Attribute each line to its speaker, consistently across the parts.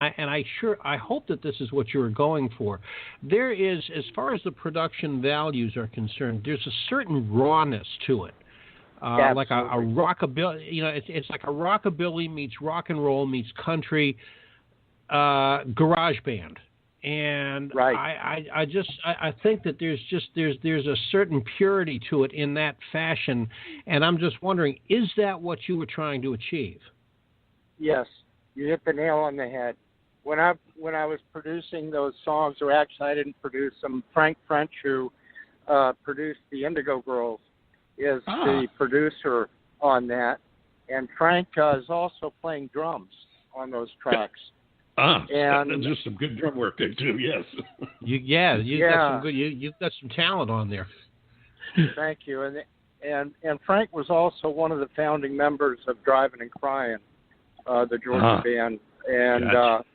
Speaker 1: I hope that this is what you were going for. There is, as far as the production values are concerned, there's a certain rawness to it. Like a rockabilly, it's like a rockabilly meets rock and roll meets country, garage band. And
Speaker 2: right.
Speaker 1: I think that there's a certain purity to it in that fashion, and I'm just wondering, is that what you were trying to achieve?
Speaker 2: Yes, you hit the nail on the head. When I was producing those songs, or actually I didn't produce them, Frank French, who produced the Indigo Girls, is the producer on that, and Frank is also playing drums on those tracks.
Speaker 3: And there's some good drum work there too. Yes.
Speaker 1: You've got some talent on there.
Speaker 2: Thank you. And Frank was also one of the founding members of Driving and Crying, the Georgia band. And
Speaker 3: gotcha.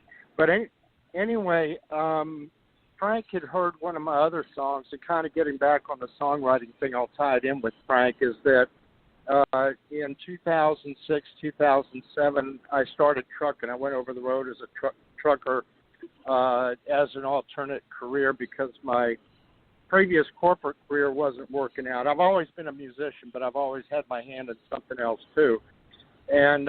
Speaker 2: Anyway, Frank had heard one of my other songs, and kind of getting back on the songwriting thing, I'll tie it in with Frank, is that in 2006, 2007, I started trucking. I went over the road as a trucker as an alternate career because my previous corporate career wasn't working out. I've always been a musician, but I've always had my hand in something else too. And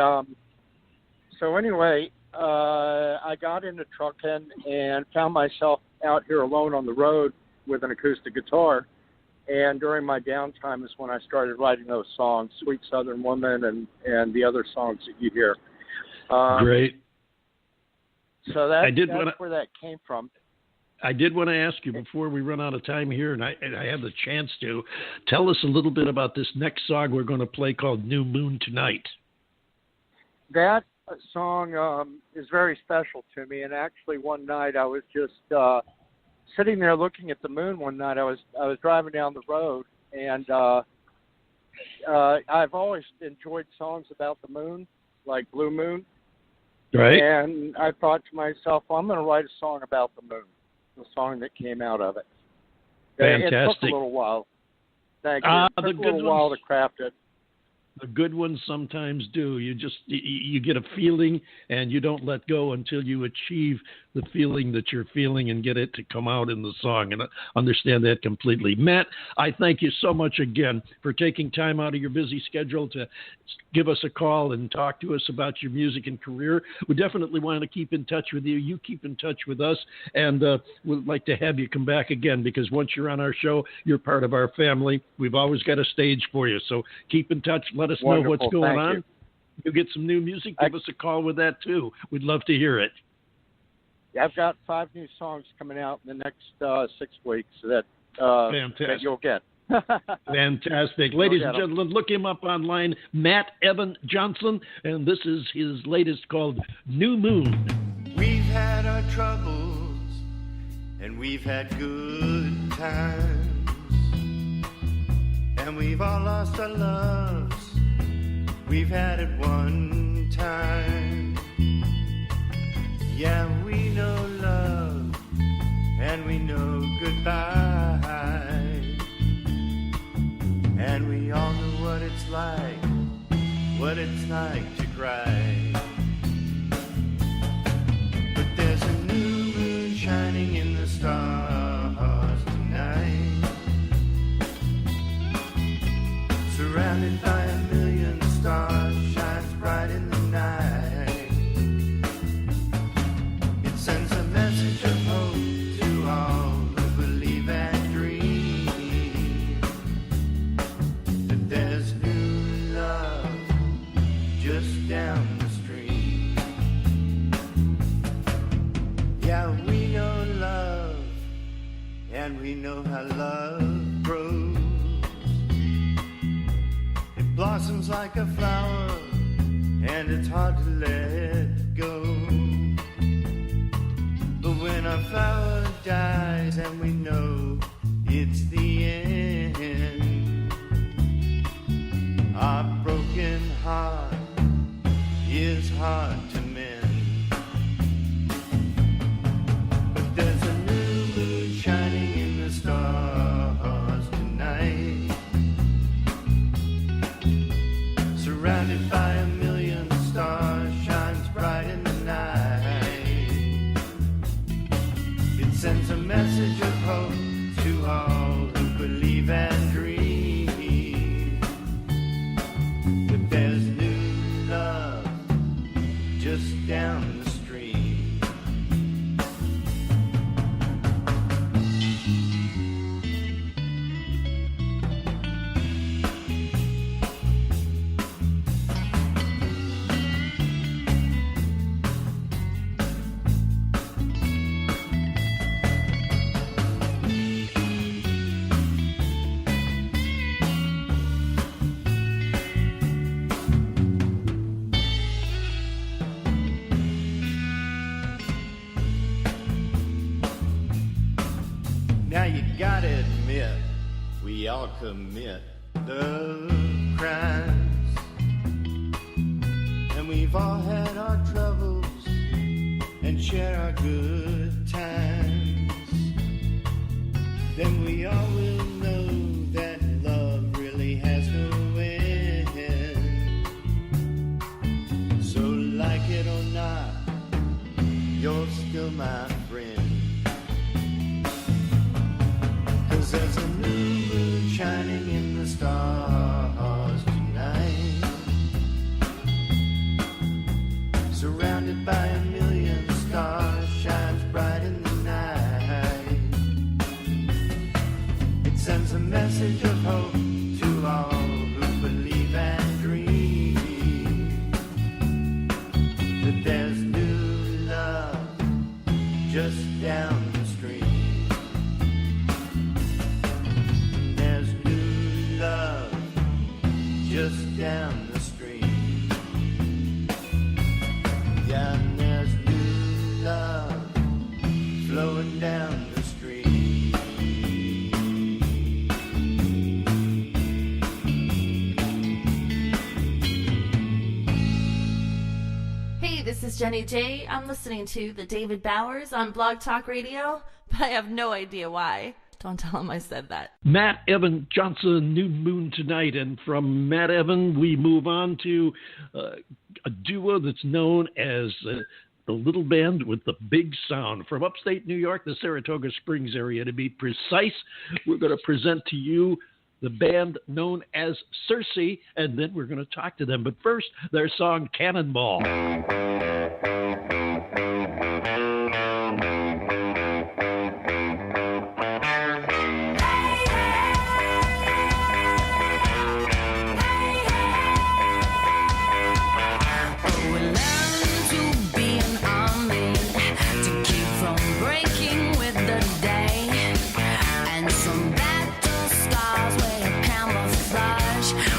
Speaker 2: so anyway, I got into trucking and found myself out here alone on the road with an acoustic guitar. And during my downtime is when I started writing those songs, Sweet Southern Woman and the other songs that you hear.
Speaker 3: Great.
Speaker 2: So that's where that came from.
Speaker 3: I did want to ask you before we run out of time here, and I have the chance to, tell us a little bit about this next song we're going to play called New Moon Tonight.
Speaker 2: That song is very special to me. And actually one night I was just sitting there looking at the moon one night. I was driving down the road, and I've always enjoyed songs about the moon, like Blue Moon.
Speaker 3: Right.
Speaker 2: And I thought to myself, well, I'm going to write a song about the moon, the song that came out of it.
Speaker 3: Fantastic.
Speaker 2: It took a little while. Thank you. It took a little while to craft it.
Speaker 3: The good ones sometimes do. You get a feeling, and you don't let go until you achieve the feeling that you're feeling and get it to come out in the song. And I understand that completely. Matt, I thank you so much again for taking time out of your busy schedule to give us a call and talk to us about your music and career. We definitely want to keep in touch with you. You keep in touch with us, and we'd like to have you come back again, because once you're on our show, you're part of our family. We've always got a stage for you. So keep in touch. Let us know what's going on. You get some new music, give us a call with that too. We'd love to hear it.
Speaker 2: Yeah, I've got 5 new songs coming out in the next 6 weeks that you'll get.
Speaker 3: Fantastic. Ladies and gentlemen, look him up online, Matt Evan Johnson, and this is his latest called New Moon.
Speaker 4: We've had our troubles, and we've had good times, and we've all lost our loves. We've had it one time. Yeah, we know love, and we know goodbye, and we all know what it's like to cry. But there's a new moon shining in the stars tonight, surrounded by a million stars, shines bright in the night. It sends a message of hope to all who believe and dream that there's new love just down the street. Yeah, we know love, and we know how love grows. It blossoms like a flower, and it's hard to let go. But when our flower dies, and we know it's the end, our broken heart is hard to mend. But there's a new moon shining in the stars tonight, surrounded by a million stars, shines bright in the night. sends a message of hope to all who believe and dream that there's new love just down the street. Now you gotta admit, we all commit the crimes, and we've all had our troubles and share our good times. Then we all will know that love really has no end. So like it or not, you're still my friend. 'Cause there's a new moon shining in the stars tonight, surrounded by a million stars, shines bright in the night. It sends a message of hope to all who believe and dream that there's new love just down the street. Just down the street. Yeah, and there's new love flowing down the street.
Speaker 5: Hey, this is Jenny J. I'm listening to The David Bowers on Blog Talk Radio, but I have no idea why. Don't tell him I said that.
Speaker 3: Matt Evan Johnson, New Moon Tonight. And from Matt Evan, we move on to a duo that's known as the Little Band with the Big Sound. From upstate New York, the Saratoga Springs area, to be precise, we're going to present to you the band known as SIRSY, and then we're going to talk to them. But first, their song Cannonball.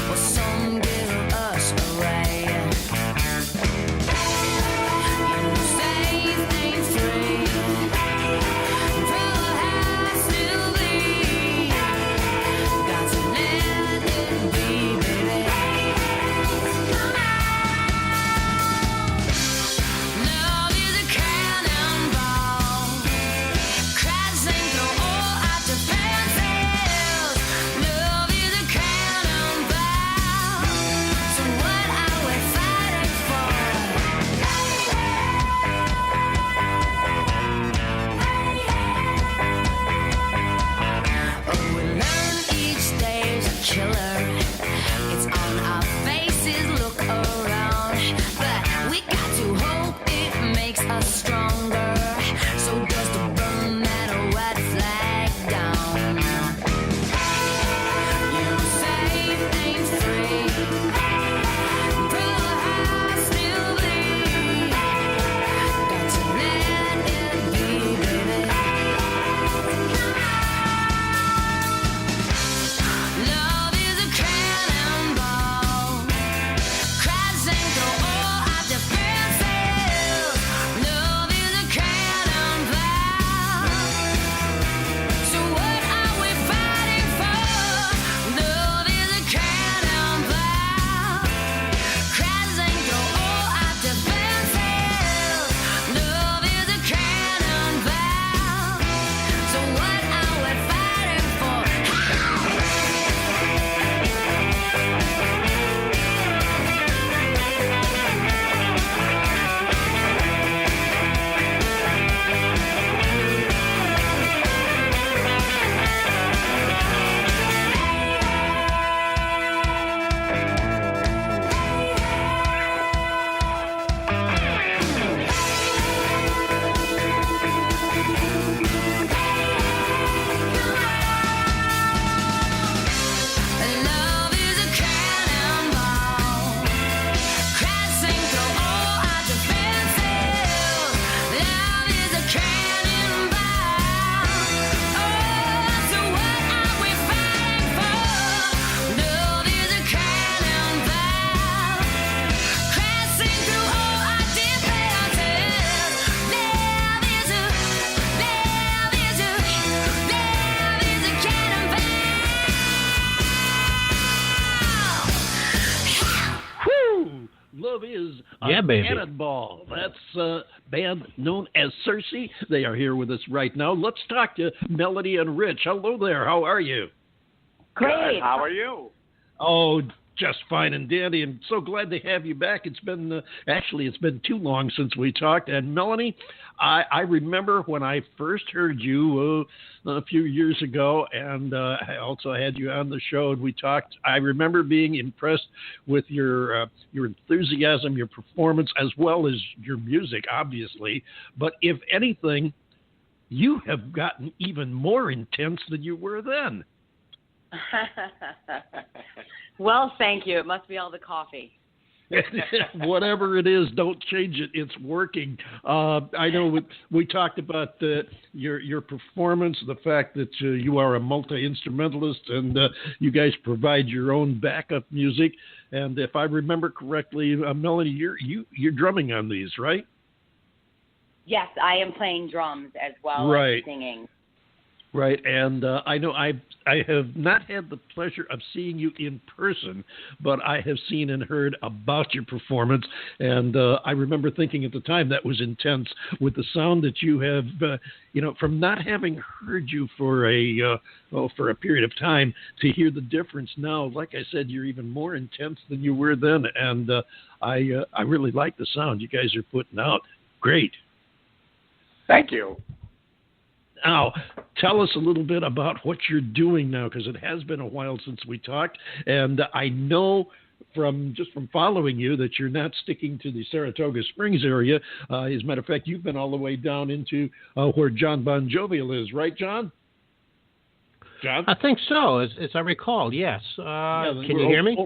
Speaker 6: Well, some give us a ray.
Speaker 1: Yeah, baby.
Speaker 3: Cannonball. That's a band known as SIRSY. They are here with us right now. Let's talk to Melody and Rich. Hello there. How are you?
Speaker 6: Great. Good. How are you?
Speaker 3: Oh, just fine and dandy. I'm so glad to have you back. It's been it's been too long since we talked. And Melanie, I remember when I first heard you a few years ago, and I also had you on the show, and we talked. I remember being impressed with your enthusiasm, your performance, as well as your music, obviously. But if anything, you have gotten even more intense than you were then.
Speaker 6: Well, thank you. It must be all the coffee.
Speaker 3: Whatever it is, don't change it. It's working. I know we talked about your performance, the fact that you are a multi-instrumentalist and you guys provide your own backup music. And if I remember correctly, Melanie, you're drumming on these, right?
Speaker 6: Yes, I am playing drums as well as singing.
Speaker 3: Right, and I know I have not had the pleasure of seeing you in person, but I have seen and heard about your performance, and I remember thinking at the time that was intense with the sound that you have, from not having heard you for a period of time to hear the difference now. Like I said, you're even more intense than you were then, and I really like the sound you guys are putting out. Great.
Speaker 6: Thank you.
Speaker 3: Now, tell us a little bit about what you're doing now, because it has been a while since we talked, and I know from following you that you're not sticking to the Saratoga Springs area. As a matter of fact, you've been all the way down into where Jon BonJovial is, right, John? John?
Speaker 1: I think so, as I recall, yes. Can you hear me?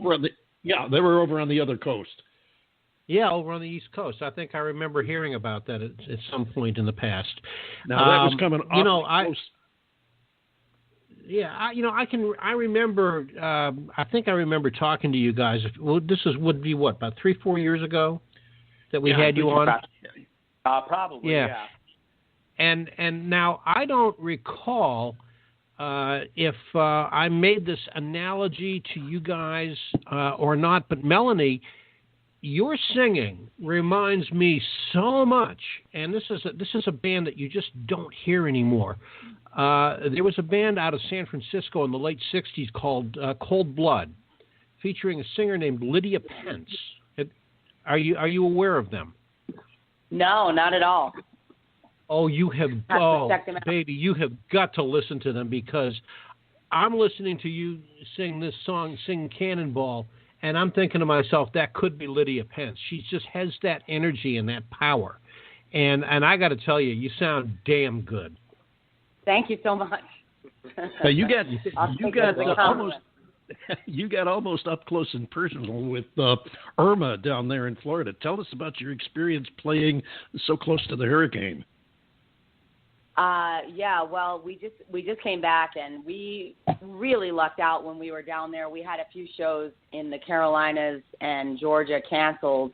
Speaker 3: They were over on the other coast.
Speaker 1: Yeah, over on the East Coast. I think I remember hearing about that at some point in the past.
Speaker 3: Now that was coming off the coast.
Speaker 1: Yeah, I remember. I think I remember talking to you guys. Well, would be what, about 3-4 years ago that we had you on.
Speaker 6: Probably. Yeah.
Speaker 1: And now I don't recall if I made this analogy to you guys or not, but Melanie, your singing reminds me so much, and this is a band that you just don't hear anymore. There was a band out of San Francisco in the late '60s called Cold Blood, featuring a singer named Lydia Pence. Are you aware of them?
Speaker 6: No, not at all.
Speaker 1: Oh, you have. Baby, you have got to listen to them, because I'm listening to you sing this song, sing Cannonball. And I'm thinking to myself, that could be Lydia Pence. She just has that energy and that power. And I got to tell you, you sound damn good.
Speaker 6: Thank you so much.
Speaker 3: You got almost up close and personal with Irma down there in Florida. Tell us about your experience playing so close to the hurricane.
Speaker 6: Well, we just came back, and we really lucked out when we were down there. We had a few shows in the Carolinas and Georgia canceled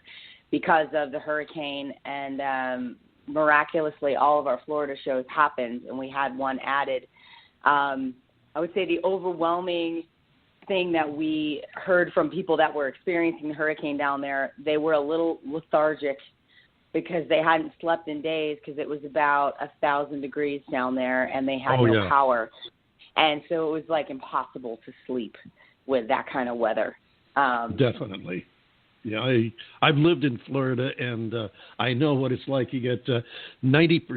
Speaker 6: because of the hurricane, and miraculously all of our Florida shows happened, and we had one added. I would say the overwhelming thing that we heard from people that were experiencing the hurricane down there, they were a little lethargic because they hadn't slept in days, because it was about 1,000 degrees down there and they had no power. And so it was like impossible to sleep with that kind of weather.
Speaker 3: Definitely. Yeah, I've lived in Florida, and I know what it's like. You get 90%